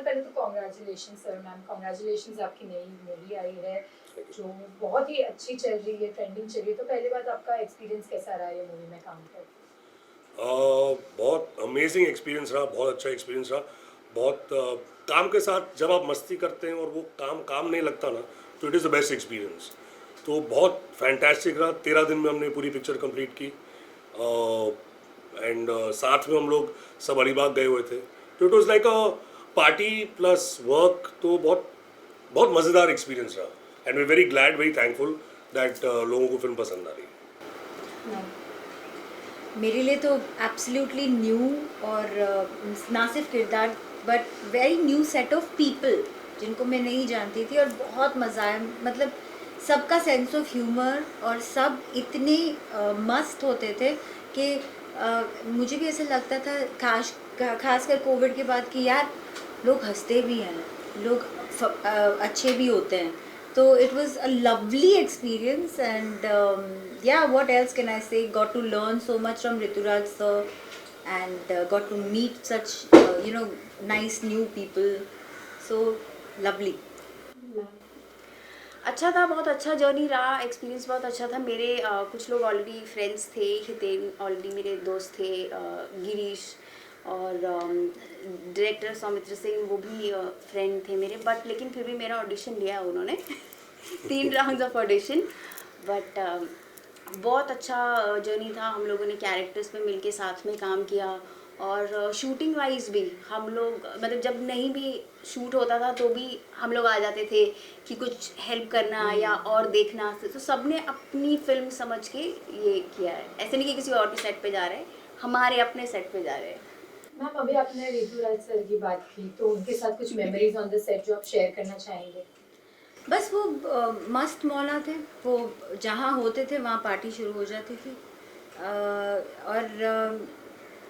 पहले तो congratulation sir ma'am, congratulation आपकी नई मूवी आई है जो बहुत ही अच्छी चल रही है, ट्रेंडिंग चल रही है। तो पहली बात आपका एक्सपीरियंस कैसा रहा ये मूवी में काम करके? बहुत अमेजिंग एक्सपीरियंस रहा, बहुत अच्छा एक्सपीरियंस रहा। बहुत काम के साथ जब आप मस्ती करते हैं और वो काम काम नहीं लगता ना, तो it is the best experience. तो बहुत फैंटास्टिक रहा। 13 दिन में हमने पूरी पिक्चर कंप्लीट की एंड साथ में हम लोग सब अलीबाग गए हुए थे। तो it was like a party plus work. तो बहुत बहुत मज़ेदार एक्सपीरियंस रहा and we very glad, very thankful that लोगों को फिल्म पसंद आ रही है। मेरे लिए तो एब्सोल्युटली न्यू और ना सिर्फ किरदार but very new set of people जिनको मैं नहीं जानती थी और बहुत मज़ा आया। मतलब सबका सेंस ऑफ ह्यूमर और सब इतने मस्त होते थे कि मुझे भी ऐसा लगता था खासकर कोविड के बाद कि यार लोग हंसते भी हैं, लोग अच्छे भी होते हैं। So it was a lovely experience and yeah, what else can I say? Got to learn so much from Rituraj sir and got to meet such nice new people. So lovely. अच्छा था, बहुत अच्छा journey रहा, experience बहुत अच्छा था। मेरे कुछ लोग ऑलरेडी फ्रेंड्स थे, हितेन ऑलरेडी मेरे दोस्त थे, गिरीश और डायरेक्टर सौमित्र सिंह वो भी फ्रेंड थे मेरे। बट लेकिन फिर भी मेरा ऑडिशन लिया उन्होंने 3 राउंड्स ऑफ ऑडिशन। बट बहुत अच्छा जर्नी था। हम लोगों ने कैरेक्टर्स पे मिलके साथ में काम किया और शूटिंग वाइज भी हम लोग मतलब जब नहीं भी शूट होता था तो भी हम लोग आ जाते थे कि कुछ हेल्प करना या और देखना। तो सबने अपनी फिल्म समझ के ये किया है। ऐसे नहीं कि किसी और के सेट पे जा रहे हैं, हमारे अपने सेट पे जा रहे हैं। मैम अभी आपने ऋतुराज सर की बात की, तो उनके साथ कुछ मेमोरीज ऑन द सेट जो आप शेयर करना चाहेंगे? बस वो मस्त मौला थे। वो जहाँ होते थे वहाँ पार्टी शुरू हो जाती थी और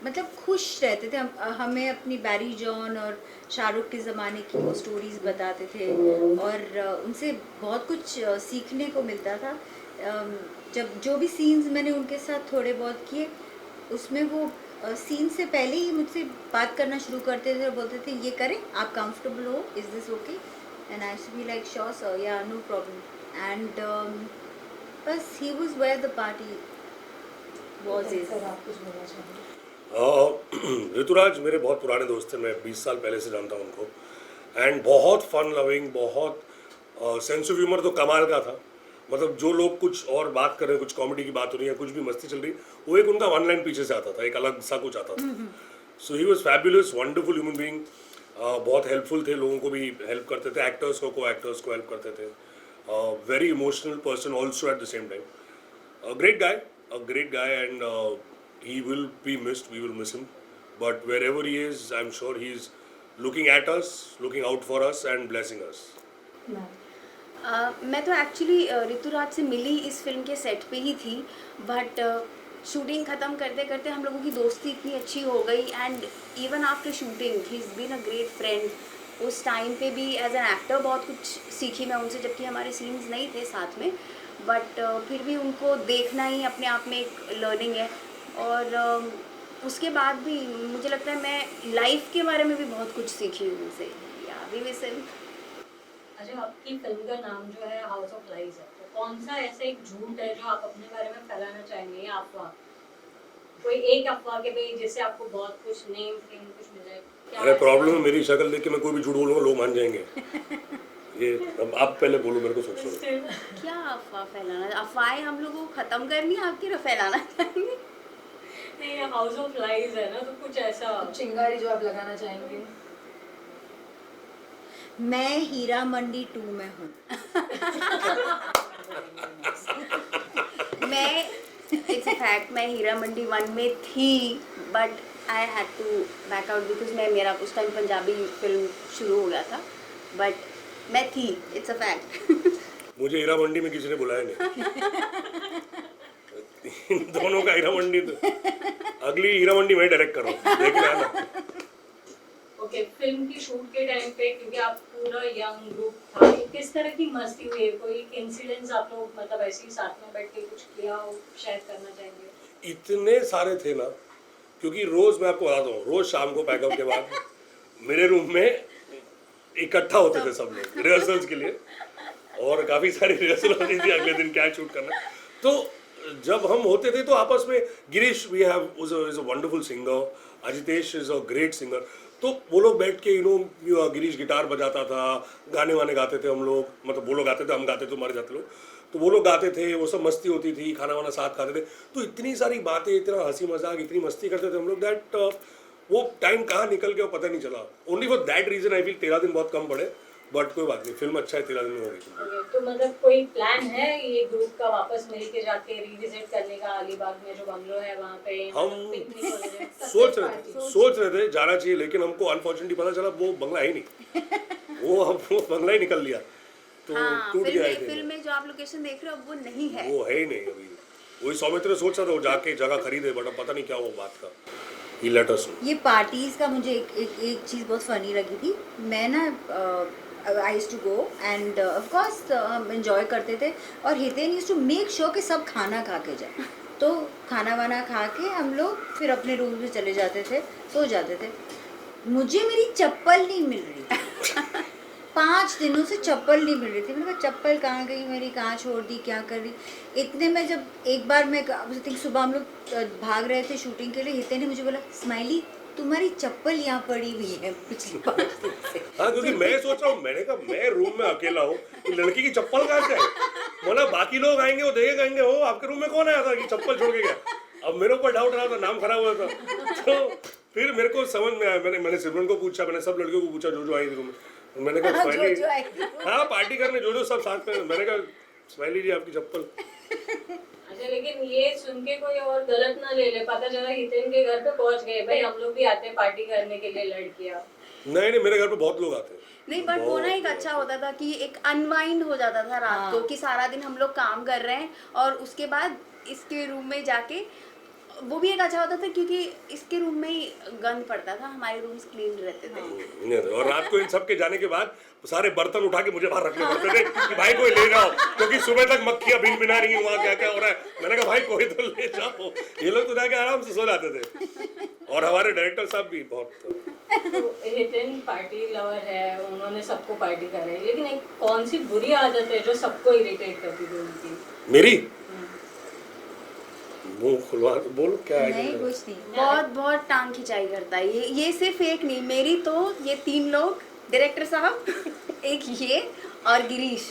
मतलब खुश रहते थे। हमें अपनी बैरी जॉन और शाहरुख के ज़माने की वो स्टोरीज़ बताते थे और उनसे बहुत कुछ सीखने को मिलता था। जब जो भी सीन्स मैंने उनके साथ थोड़े बहुत किए उसमें वो सीन से पहले ही मुझसे बात करना शुरू करते थे और बोलते थे ये करें, आप कंफर्टेबल हो, is this okay? And I should be like sure sir, yeah no problem. And बस he was where the party was is. Sir आप कुछ बोलना चाहेंगे? ऋतुराज मेरे बहुत पुराने दोस्त थे, मैं 20 साल पहले से जानता हूँ उनको। एंड बहुत फन लविंग, बहुत सेंस ऑफ ह्यूमर तो कमाल का था। मतलब जो लोग कुछ और बात कर रहे हैं, कुछ कॉमेडी की बात हो रही है, कुछ भी मस्ती चल रही, वो एक उनका वन लाइन पीछे से आता था, एक अलग सा कुछ आता था। So he was fabulous, wonderful human being. बहुत हेल्पफुल थे, लोगों को भी हेल्प करते थे, एक्टर्स को एक्टर्स को हेल्प करते थे। Very emotional person also at the same time. Great guy and he will be missed, we will miss him, but wherever he is I'm sure he is looking at us, looking out for us and blessing us. मैं तो actually Rituraj से मिली इस film के set पे ही थी। But shooting ख़त्म करते करते हम लोगों की दोस्ती इतनी अच्छी हो गई and even after shooting he is been a great friend. उस टाइम पे भी एज एन एक्टर बहुत कुछ सीखी मैं उनसे, जबकि हमारे सीन्स नहीं थे साथ में। बट फिर भी उनको देखना ही अपने आप में एक लर्निंग है। और उसके बाद भी मुझे लगता है मैं लाइफ के बारे में भी बहुत कुछ सीखी हूँ उनसे। या वी विल से। अच्छा, आपकी फिल्म का नाम जो है हाउस ऑफ लाइज है, तो कौन सा ऐसा एक झूठ है जो आप अपने बारे में फैलाना चाहेंगे या अफवाह? कोई एक अफवाह के भाई जिससे आपको बहुत कुछ नेम फेम कुछ मिल जाए? अरे प्रॉब्लम है मेरी शक्ल देख के मैं कोई भी झूठ बोलूँगा लोग मान जाएंगे। ये अब आप पहले बोलो, मेरे को सोचो। क्या अफवाह फैलाना? अफवाहें हम लोगों को ख़त्म करनी है, आपकी फैलाना चाहेंगे? नहीं, हाउस ऑफ लाइज है ना, तो कुछ ऐसा चिंगारी जो आप लगाना चाहेंगे? मैं हीरा मंडी 2 में हूँ। मैं इट्स अ फैक्ट, मैं हीरा मंडी 1 में थी but I had to back out because मेरा उस टाइम पंजाबी फिल्म शुरू हो गया था। बट मैं थी, इट्स अ फैक्ट। मुझे हीरा मंडी में किसी ने बुलाया नहीं। इन दोनों का हीरा मंडी, तो अगली हीरा मंडी मैं डायरेक्ट कर रहा हूँ, देखने आना। ओके, फिल्म की शूट के टाइम पे क्योंकि आप पूरा यंग ग्रुप था, किस तरह की मस्ती हुई है? कोई इंसिडेंट्स आप लोग मतलब ऐसे ही साथ में बैठ के कुछ किया हो, शेयर करना चाहेंगे? इतने सारे थे ना, क्योंकि रोज मैं आपको बताता हूँ, रोज शाम को पैकअप के बाद मेरे रूम में इकट्ठा होते थे सब लोग रिहर्सल्स के लिए, और काफ़ी सारी रिहर्सल होती थी अगले दिन क्या शूट करना। तो जब हम होते थे तो आपस में, Girish we have is a wonderful singer, Ajitesh is a great singer, तो वो लोग बैठ के गिरीश गिटार बजाता था, गाने वाने गाते थे हम लोग, मतलब वो लोग गाते थे, हम गाते थे, हमारे जाते लोग, तो वो लोग गाते थे, वो सब मस्ती होती थी, खाना वाना साथ खाते थे, तो इतनी सारी बातें, इतना हंसी मजाक, इतनी मस्ती करते थे हम लोग दैट वो टाइम कहाँ निकल गया पता नहीं चला। Only for that reason I feel 13 दिन बहुत कम पड़े, बट कोई बात नहीं, फिल्म अच्छा है, 13 दिन में होगी। Okay, तो मतलब कोई प्लान है ये ग्रुप का वापस मिल के जाके रिविजिट करने का, अलीबाग में जो बंगलो है वहाँ पे हम पिकनिक वगैरह? सोच रहे थे जाना चाहिए, लेकिन हमको अनफॉर्चुनेटली पता चला वो बंगला है नहीं वो बंगला ही निकल लिया, तो हाँ, टूट गया फिल्म है, में जो आप लोकेशन देख रहे हो वो नहीं है। वो है ही नहीं अभी। वही सौमित्र सोच रहा था वो जाके जगह खरीदे, बट अब पता नहीं क्या वो बात का, ही लेट अस नो। ये पार्टीज का मुझे एक चीज़ बहुत फनी लगी थी। मैं ना I used to go and of course हम एंजॉय करते थे, और Hiten used to make sure कि सब खाना खा के जाए। तो खाना वाना खा के हम लोग फिर अपने रूम में चले जाते थे, सो जाते थे। मुझे मेरी चप्पल नहीं मिल रही थी 5 दिनों से चप्पल नहीं मिल रही थी। मैंने कहा चप्पल कहाँ गई मेरी, कहाँ छोड़ दी, क्या कर रही। इतने में जब एक बार मैं थिंक सुबह हम लोग भाग रहे थे शूटिंग के लिए, हिते ने मुझे बोला स्माइली तुम्हारी चप्पल यहाँ पड़ी हुई है पिछले 5 दिन से। हाँ, क्योंकि मैं सोच रहा हूँ, मैंने कहा मैं रूम में अकेला हूँ, लड़की की चप्पल कहाँ से आई, बोला बाकी लोग आएंगे वो देखे कहेंगे हो आपके रूम में कौन आया था कि चप्पल छोड़ के गया। अब मेरे ऊपर डाउट रहा था, नाम खराब हुआ था, तो फिर मेरे को समझ में आया, मैंने सिमरन को पूछा, मैंने सब लड़कियों को पूछा जो आई थी रूम में, मैंने कहा स्माइली, हाँ पार्टी करने जो सब साथ में, मैंने कहा स्माइली जी आपकी चप्पल। अच्छा, लेकिन ये सुन के कोई और गलत ना ले ले, पता चला हितेन के घर पे पहुंच गए, भाई हम लोग भी आते हैं पार्टी करने के लिए लड़कियां। नहीं, मेरे घर पे बहुत लोग आते हैं। नहीं, बट वो ना एक अच्छा होता था कि एक अनवाइंड हो जाता था रात को, कि सारा दिन हम लोग काम कर रहे हैं और उसके बाद इसके रूम में जाके, वो भी एक अच्छा होता था क्योंकि इसके रूम में ही गंद पड़ता था, हमारे रूम्स क्लीन रहते थे। और रात को इन सब के जाने के बाद सारे बर्तन उठा के मुझे बाहर रखने पड़ते थे कि भाई कोई ले जाओ, क्योंकि सुबह तक मक्खियां भिन भिना रही हैं वहाँ, क्या क्या हो रहा है। मैंने कहा भाई कोई तो ले जाओ, ये लोग तो जाके आराम से सो जाते थे। और हमारे डायरेक्टर साहब भी बहुत, तो हितेन पार्टी लवर है, उन्होंने सबको पार्टी कराई, लेकिन एक कौन सी बुरी आदत है जो सबको इरिटेट करती थी उनकी? मेरी मुंह खुलवा बोलो क्या है। नहीं कुछ नहीं। बहुत बहुत टांग खिंचाई करता है ये सिर्फ एक नहीं, मेरी तो ये 3 लोग, डायरेक्टर साहब, एक ये और गिरीश,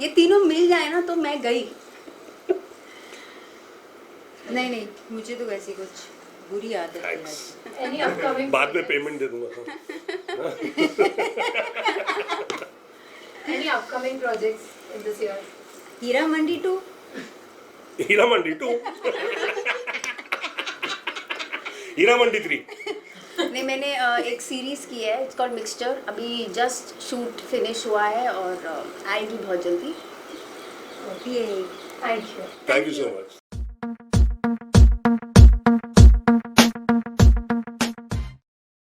ये तीनों मिल जाए ना तो मैं गई। नहीं मुझे तो वैसी कुछ बुरी आदत है। Any upcoming बाद में projects? पेमेंट दे दूंगा। Any upcoming projects in this year? Heera Mandi 2 Heera Mandi 2 Heera Mandi 3। नहीं, मैंने एक सीरीज की है, इट्स कॉल्ड मिक्सचर, अभी जस्ट शूट फिनिश हुआ है और आएगी बहुत जल्दी। ये Thank you. Thank you so much.